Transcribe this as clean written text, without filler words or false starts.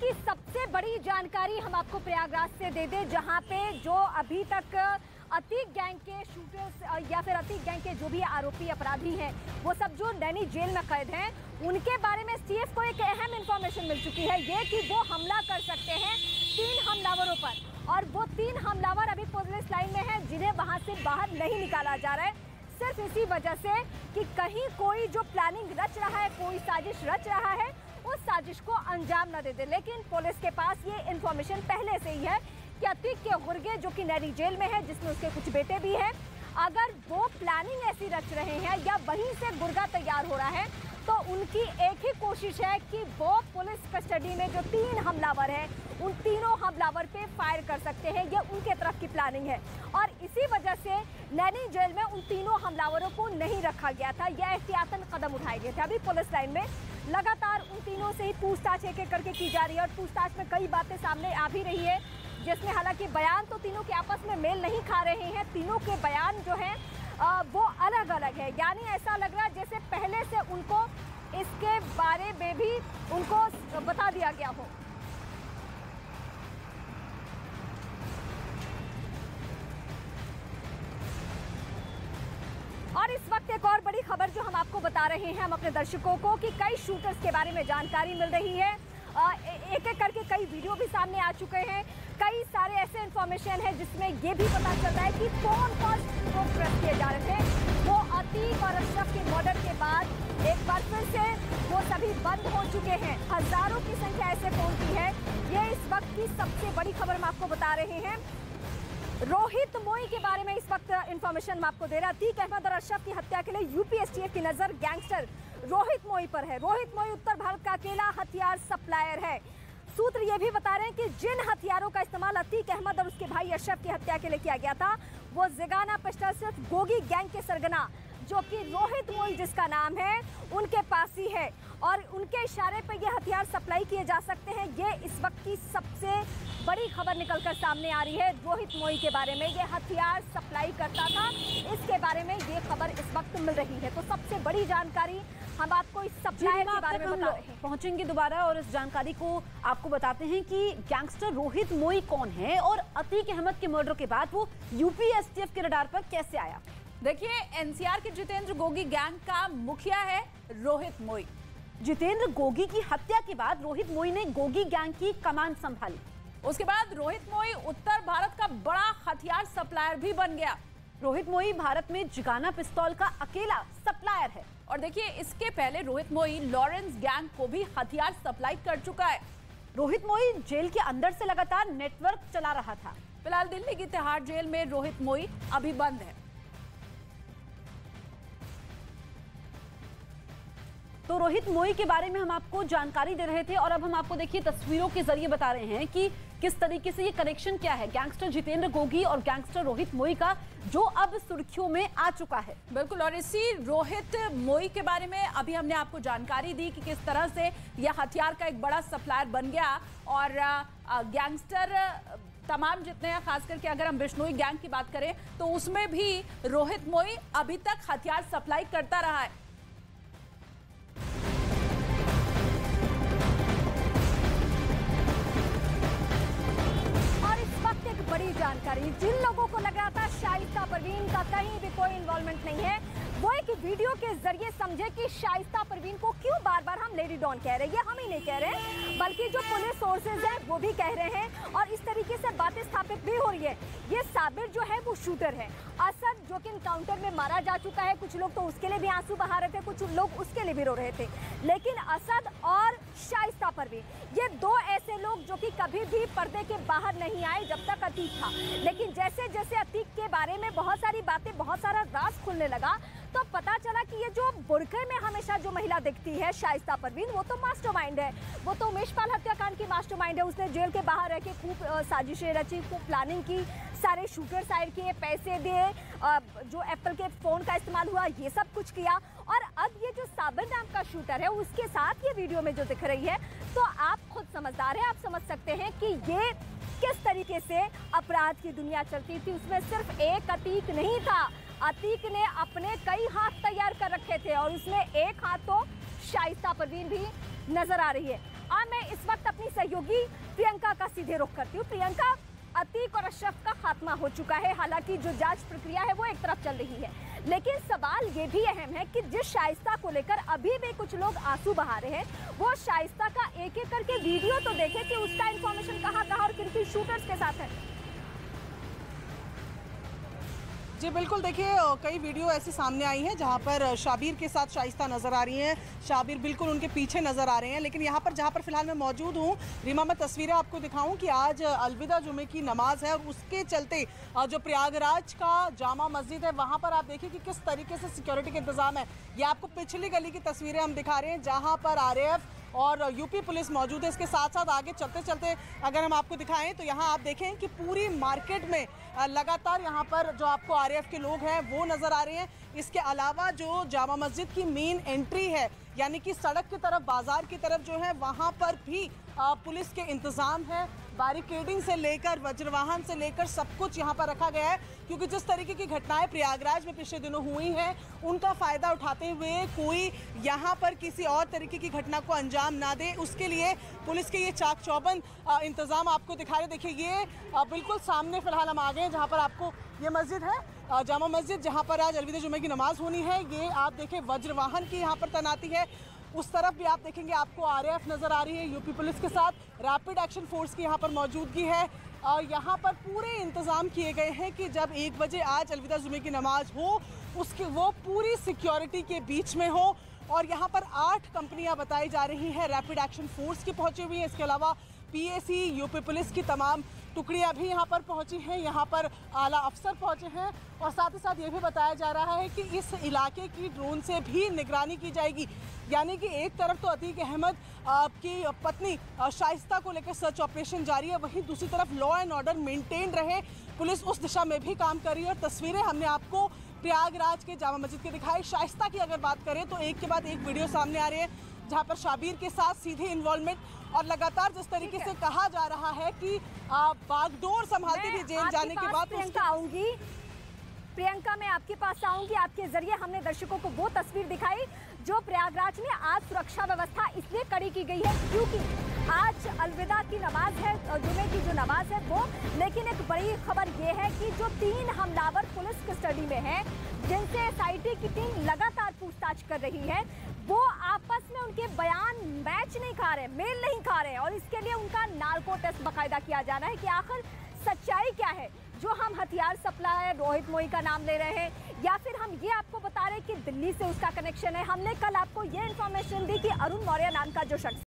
की सबसे बड़ी जानकारी हम आपको प्रयागराज से दे दें, जहां पे जो अभी तक अतीक गैंग के शूटर्स या फिर अतीक गैंग के जो भी आरोपी अपराधी हैं, वो सब जो नैनी जेल में कैद हैं, उनके बारे में सीएस को एक अहम इंफॉर्मेशन मिल चुकी है, ये कि वो हमला कर सकते हैं 3 हमलावरों पर। और वो 3 हमलावर अभी पुलिस लाइन में हैं, जिन्हें वहां से बाहर नहीं निकाला जा रहा है, सिर्फ इसी वजह से कि कहीं कोई जो प्लानिंग रच रहा है, कोई साजिश रच रहा है, उस साजिश को अंजाम न दे दे। लेकिन पुलिस के पास ये इंफॉर्मेशन पहले से ही है कि अतीक के गुर्गे, जो कि नैनी जेल में है, जिसमें उसके कुछ बेटे भी हैं, अगर वो प्लानिंग ऐसी रच रहे हैं या वहीं से गुर्गा तैयार हो रहा है, तो उनकी एक ही कोशिश है कि वो पुलिस कस्टडी में जो 3 हमलावर हैं, उन तीनों हमलावर पे फायर कर सकते हैं। ये उनके तरफ की प्लानिंग है और इसी वजह से नैनी जेल में उन तीनों हमलावरों को नहीं रखा गया था। यह एहतियातन कदम उठाए गए थे। अभी पुलिस लाइन में लगातार उन तीनों से ही पूछताछ एक एक करके की जा रही है और पूछताछ में कई बातें सामने आ भी रही है, जिसमें हालांकि बयान तो तीनों के आपस में मेल नहीं खा रहे हैं। तीनों के बयान जो हैं वो अलग अलग है, यानी ऐसा लग रहा है जैसे पहले से उनको इसके बारे में भी उनको बता दिया गया हो। और इस वक्त एक और बड़ी खबर जो हम आपको बता रहे हैं हम अपने दर्शकों को, कि कई शूटर्स के बारे में जानकारी मिल रही है। एक एक करके कई वीडियो भी सामने आ चुके हैं। कई सारे ऐसे इंफॉर्मेशन है जिसमें ये भी पता चल रहा है कि फोन कॉल को ट्रेस किए जा रहे थे। वो अतीक और अशरफ के मर्डर के बाद एक बार फिर से वो सभी बंद हो चुके हैं। हजारों की संख्या ऐसे फोन की है। ये इस वक्त की सबसे बड़ी खबर हम आपको बता रहे हैं। रोहित मोई के बारे में इस वक्त इंफॉर्मेशन हम आपको दे रहे हैं। अतीक अहमद और अशरफ की हत्या के लिए यूपीएसटीएफ की नजर गैंगस्टर रोहित मोई पर है। रोहित मोई उत्तर भारत का अकेला हथियार सप्लायर है। सूत्र ये भी बता रहे हैं कि जिन हथियारों का इस्तेमाल अतीक अहमद और उसके भाई अशरफ की हत्या के लिए किया गया था, वो जिगाना पिस्टल सिर्फ गोगी गैंग के सरगना, जो कि रोहित मोई जिसका नाम है, उनके पास ही है और उनके इशारे पर ये हथियार सप्लाई किए जा सकते हैं। ये इस वक्त की सबसे बड़ी खबर निकलकर सामने आ रही है। रोहित मोई के बारे में, ये हथियार सप्लाई करता था, इसके बारे में ये खबर इस वक्त मिल रही है। तो सबसे बड़ी जानकारी हम आपको इस सप्लायर के बारे में बता रहे हैं। पहुंचेंगे दोबारा और इस जानकारी को आपको बताते हैं कि गैंगस्टर रोहित मोई कौन है और अतीक अहमद के मर्डर के बाद वो यूपीएसटीएफ के रडार पर कैसे आया। देखिए, एनसीआर के जितेंद्र गोगी गैंग का मुखिया है रोहित मोई। जितेंद्र गोगी की हत्या के बाद रोहित मोई ने गोगी गैंग की कमान संभाली। उसके बाद रोहित मोई उत्तर भारत का बड़ा हथियार सप्लायर भी बन गया। रोहित मोई भारत में जिगाना पिस्तौल का अकेला सप्लायर है। और देखिए, इसके पहले रोहित मोई लॉरेंस गैंग को भी हथियार सप्लाई कर चुका है। रोहित मोई जेल के अंदर से लगातार नेटवर्क चला रहा था। फिलहाल दिल्ली की तिहाड़ जेल में रोहित मोई अभी बंद है। तो रोहित मोई के बारे में हम आपको जानकारी दे रहे थे और अब हम आपको देखिए तस्वीरों के जरिए बता रहे हैं कि किस तरीके से ये कनेक्शन क्या है गैंगस्टर जितेंद्र गोगी और गैंगस्टर रोहित मोई का, जो अब सुर्खियों में आ चुका है। बिल्कुल, और इसी रोहित मोई के बारे में अभी हमने आपको जानकारी दी कि किस तरह से यह हथियार का एक बड़ा सप्लायर बन गया और गैंगस्टर तमाम जितने हैं, खास करके अगर हम बिश्नोई गैंग की बात करें तो उसमें भी रोहित मोई अभी तक हथियार सप्लाई करता रहा है। बड़ी जानकारी, जिन लोगों को लग रहा था शाइस्ता परवीन का कहीं भी कोई इन्वॉल्वमेंट नहीं है, वो एक वीडियो के जरिए समझे कि शाइस्ता परवीन को क्यों बार बार हम लेडी डॉन कह रहे हैं। ये हम ही नहीं कह रहे, बल्कि जो पुलिस सोर्सेज हैं वो भी कह रहे हैं और इस तरीके से बातें स्थापित भी हो रही है। ये साबिर जो है वो शूटर है। असद जो कि इनकाउंटर में मारा जा चुका है, कुछ लोग तो उसके लिए भी आंसू बहा रहे थे, कुछ लोग उसके लिए भी रो रहे थे, लेकिन असद और शाइस्ता परवीन, ये 2 ऐसे लोग जो कि कभी भी पर्दे के बाहर नहीं आए जब तक अतीक था। लेकिन जैसे जैसे अतीक के बारे में बहुत सारी बातें, बहुत सारा राज खुलने लगा, तो पता चला कि ये जो बुरके में हमेशा जो महिला दिखती है शाइस्ता परवीन, वो तो मास्टरमाइंड है। वो तो उमेश पाल हत्याकांड की मास्टरमाइंड है। उसने जेल के बाहर रह के खूब साजिशें रची, खूब प्लानिंग की, सारे शूटर साइड किए, पैसे दिए, जो एप्पल के फोन का इस्तेमाल हुआ, ये सब कुछ किया। और अब ये जो साबिर नाम का शूटर है, उसके साथ ये वीडियो में जो दिख रही है, तो आप खुद समझदार हैं, आप समझ सकते हैं कि ये किस तरीके से अपराध की दुनिया चलती थी। उसमें सिर्फ एक अतीक नहीं था, अतीक ने अपने कई हाथ तैयार कर रखे थे और उसमें एक हाथ तो शाइस्ता परवीन भी नजर आ रही है। मैं इस वक्त अपनी सहयोगी प्रियंका का सीधे रुख करती हूँ। प्रियंका, अतीक और अशरफ का खात्मा हो चुका है, हालांकि जो जांच प्रक्रिया है वो एक तरफ चल रही है, लेकिन सवाल ये भी अहम है कि जिस शाइस्ता को लेकर अभी भी कुछ लोग आंसू बहा रहे हैं, वो शाइस्ता का एक एक करके वीडियो तो देखे कि उसका इंफॉर्मेशन कहाँ और किन शूटर्स के साथ है। जी बिल्कुल, देखिए कई वीडियो ऐसी सामने आई हैं जहां पर शाबिर के साथ शाइस्ता नज़र आ रही हैं, शाबिर बिल्कुल उनके पीछे नज़र आ रहे हैं। लेकिन यहाँ पर जहां पर फिलहाल मैं मौजूद हूँ, रीमा, मैं तस्वीरें आपको दिखाऊं कि आज अलविदा जुमे की नमाज है और उसके चलते जो प्रयागराज का जामा मस्जिद है वहाँ पर आप देखिए कि किस तरीके से सिक्योरिटी का इंतजाम है। ये आपको पिछली गली की तस्वीरें हम दिखा रहे हैं जहाँ पर RAF और यूपी पुलिस मौजूद है। इसके साथ साथ आगे चलते चलते अगर हम आपको दिखाएं तो यहाँ आप देखें कि पूरी मार्केट में लगातार यहाँ पर जो आपको RAF के लोग हैं वो नज़र आ रहे हैं। इसके अलावा जो जामा मस्जिद की मेन एंट्री है, यानी कि सड़क की तरफ, बाजार की तरफ जो है, वहाँ पर भी पुलिस के इंतज़ाम है। बैरिकेडिंग से लेकर वज्रवाहन से लेकर सब कुछ यहाँ पर रखा गया है, क्योंकि जिस तरीके की घटनाएं प्रयागराज में पिछले दिनों हुई हैं उनका फ़ायदा उठाते हुए कोई यहाँ पर किसी और तरीके की घटना को अंजाम ना दे, उसके लिए पुलिस के ये चाक चौबंद इंतज़ाम आपको दिखा रहे। देखिए ये बिल्कुल सामने फ़िलहाल हम आ गए हैं जहाँ पर आपको ये मस्जिद है, जामा मस्जिद, जहाँ पर आज अलविदा जुमे की नमाज़ होनी है। ये आप देखें वज्रवाहन की यहाँ पर तैनाती है। उस तरफ भी आप देखेंगे आपको RAF नज़र आ रही है, यूपी पुलिस के साथ रैपिड एक्शन फोर्स की यहाँ पर मौजूदगी है। और यहाँ पर पूरे इंतज़ाम किए गए हैं कि जब 1 बजे आज अलविदा जुमे की नमाज हो, उसकी वो पूरी सिक्योरिटी के बीच में हो। और यहाँ पर 8 कंपनियाँ बताई जा रही हैं रैपिड एक्शन फोर्स की पहुँची हुई है। इसके अलावा PAC, यूपी पुलिस की तमाम टुकड़ियाँ भी यहाँ पर पहुँची हैं, यहाँ पर आला अफसर पहुँचे हैं। और साथ ही साथ ये भी बताया जा रहा है कि इस इलाके की ड्रोन से भी निगरानी की जाएगी, यानी कि एक तरफ तो अतीक अहमद की पत्नी शाइस्ता को लेकर सर्च ऑपरेशन जारी है, वहीं दूसरी तरफ लॉ एंड ऑर्डर मेंटेन रहे, पुलिस उस दिशा में भी काम कर रही है। और तस्वीरें हमने आपको प्रयागराज के जामा मस्जिद के दिखाई। शाइस्ता की अगर बात करें तो एक के बाद एक वीडियो सामने आ रहे हैं जहाँ पर शाबिर के साथ सीधे इन्वॉल्वमेंट, और लगातार जिस तरीके से कहा जा रहा है कि बागडोर संभालती थी जेल जाने के बाद। प्रियंका, मैं आपके पास आऊंगी। आपके जरिए हमने दर्शकों को वो तस्वीर दिखाई जो प्रयागराज में आज सुरक्षा व्यवस्था इसलिए कड़ी की गई है क्योंकि आज अलविदा की नमाज है, जुमे की जो नमाज है वो। लेकिन एक बड़ी खबर ये है कि जो 3 हमलावर पुलिस कस्टडी में हैं, जिनसे SIT की टीम लगातार पूछताछ कर रही है, वो आपस में उनके बयान मैच नहीं खा रहे, मेल नहीं खा रहे, और इसके लिए उनका नार्को टेस्ट बाकायदा किया जाना है कि आखिर सच्चाई क्या है। जो हम हथियार सप्लायर रोहित मोई का नाम ले रहे हैं, या फिर हम ये आपको बता रहे हैं कि दिल्ली से उसका कनेक्शन है। हमने कल आपको ये इन्फॉर्मेशन दी कि अरुण मौर्य नाम का जो शख्स